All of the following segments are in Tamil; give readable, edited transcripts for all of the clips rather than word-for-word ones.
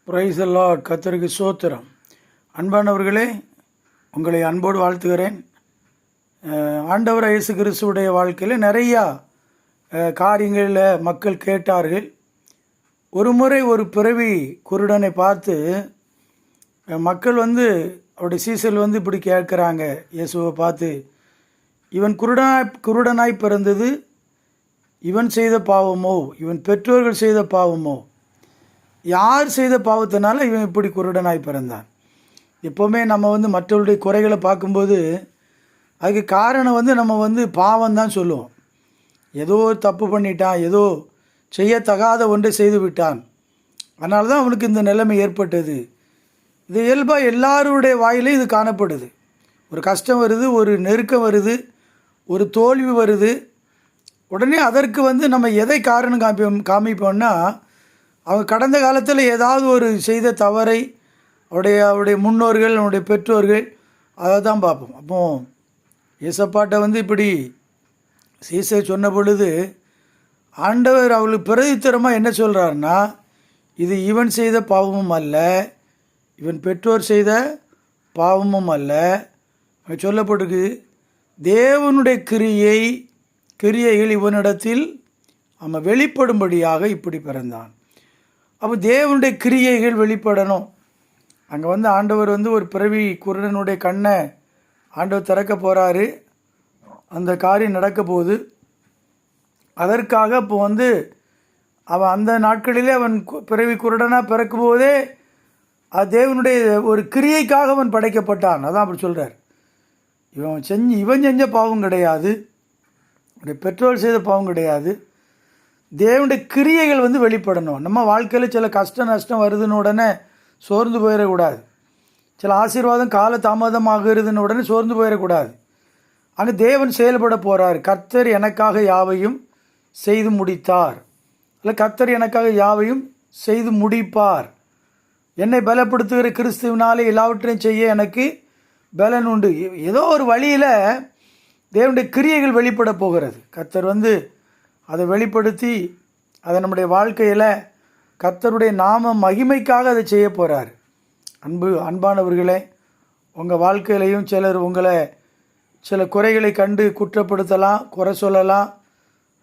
Praise the Lord. கர்த்தருக்கு ஸ்தோத்திரம். அன்பானவர்களே, உங்களை அன்போடு வாழ்த்துகிறேன். ஆண்டவர் இயேசு கிறிஸ்துவுடைய வாழ்க்கையில் நிறையா காரியங்களில் மக்கள் கேட்டார்கள். ஒரு முறை ஒரு பிறவி குருடனை பார்த்து மக்கள் அவருடைய சீசர்கள் இப்படி கேட்குறாங்க இயேசுவை பார்த்து, இவன் குருடனாய் பிறந்தது இவன் செய்த பாவமோ, இவன் பெற்றோர்கள் செய்த பாவமோ, யார் செய்த பாவத்தினால இவன் இப்படி குருடனாய் பிறந்தான்? எப்போவுமே நம்ம மற்றவருடைய குறைகளை பார்க்கும்போது அதுக்கு காரணம் நம்ம பாவம் தான் சொல்லுவோம். ஏதோ தப்பு பண்ணிட்டான், ஏதோ செய்யத்தகாத ஒன்றை செய்து விட்டான், அதனால தான் அவனுக்கு இந்த நிலைமை ஏற்பட்டது. இது இயல்பாக எல்லாருடைய வாயிலே இது காணப்படுது. ஒரு கஷ்டம் வருது, ஒரு நெருக்கம் வருது, ஒரு தோல்வி வருது, உடனே அதற்கு நம்ம எதை காரணம் காமிப்போம்னா, அவங்க கடந்த காலத்தில் ஏதாவது ஒரு செய்த தவறை அவருடைய முன்னோர்கள், அவருடைய பெற்றோர்கள், அதை தான் பார்ப்போம். அப்போ ஏசப்பாட்டை இப்படி சீசர் சொன்ன பொழுது ஆண்டவர் அவளுக்கு பிரதித்திரமாக என்ன சொல்கிறாருன்னா, இது இவன் செய்த பாவமும் அல்ல, இவன் பெற்றோர் செய்த பாவமும் அல்ல. சொல்லப்பட்டிருக்கு, தேவனுடைய கிரியைகள் இவனிடத்தில் அவன் வெளிப்படும்படியாக இப்படி பிறந்தான். அப்போ தேவனுடைய கிரியைகள் வெளிப்படணும். அங்கே ஆண்டவர் ஒரு பிறவி குருடனுடைய கண்ணை ஆண்டவர் திறக்க போகிறாரு. அந்த காரியம் நடக்க போகுது. அதற்காக இப்போ அவன் அந்த நாட்களிலே அவன் பிறவி குருடனாக பிறக்கும் போதே அது தேவனுடைய ஒரு கிரியைக்காக அவன் படைக்கப்பட்டான். அதான் அப்படி சொல்கிறார். இவன் செஞ்ச பாவம் கிடையாது, அவனுடைய பெற்றோர் செய்த பாவம் கிடையாது, தேவனுடைய கிரியைகள் வெளிப்படணும். நம்ம வாழ்க்கையில் சில கஷ்டம் நஷ்டம் வருதுன்னு உடனே சோர்ந்து போயிடக்கூடாது. சில ஆசீர்வாதம் கால தாமதமாகிறதுன்னு உடனே சோர்ந்து போயிடக்கூடாது. அங்கே தேவன் செயல்பட போகிறார். கர்த்தர் எனக்காக யாவையும் செய்து முடித்தார், இல்லை கர்த்தர் எனக்காக யாவையும் செய்து முடிப்பார். என்னை பலப்படுத்துகிற கிறிஸ்துவினாலே எல்லாவற்றையும் செய்ய எனக்கு பலன் உண்டு. ஏதோ ஒரு வழியில் தேவனுடைய கிரியைகள் வெளிப்பட போகிறது. கர்த்தர் அதை வெளிப்படுத்தி அதை நம்முடைய வாழ்க்கையில் கர்த்தருடைய நாம மகிமைக்காக அதை செய்ய போகிறார். அன்பானவர்களே, உங்கள் வாழ்க்கையிலையும் சிலர் உங்களை சில குறைகளை கண்டு குற்றப்படுத்தலாம், குறை சொல்லலாம்.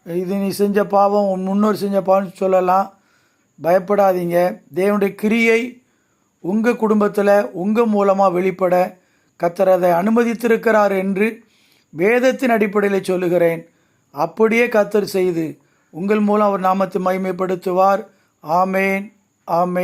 இது நீ செஞ்ச பாவம், உன் முன்னோர் செஞ்ச பாவம் சொல்லலாம். பயப்படாதீங்க. தேவனுடைய கிரியை உங்கள் குடும்பத்தில் உங்கள் மூலமாக வெளிப்பட கர்த்தர் அதை அனுமதித்திருக்கிறார் என்று வேதத்தின் அடிப்படையில் சொல்லுகிறேன். அப்படியே கர்த்தர் செய்து உங்கள் மூலம் அவர் நாமத்தை மகிமைப்படுத்துவார். ஆமேன், ஆமேன்.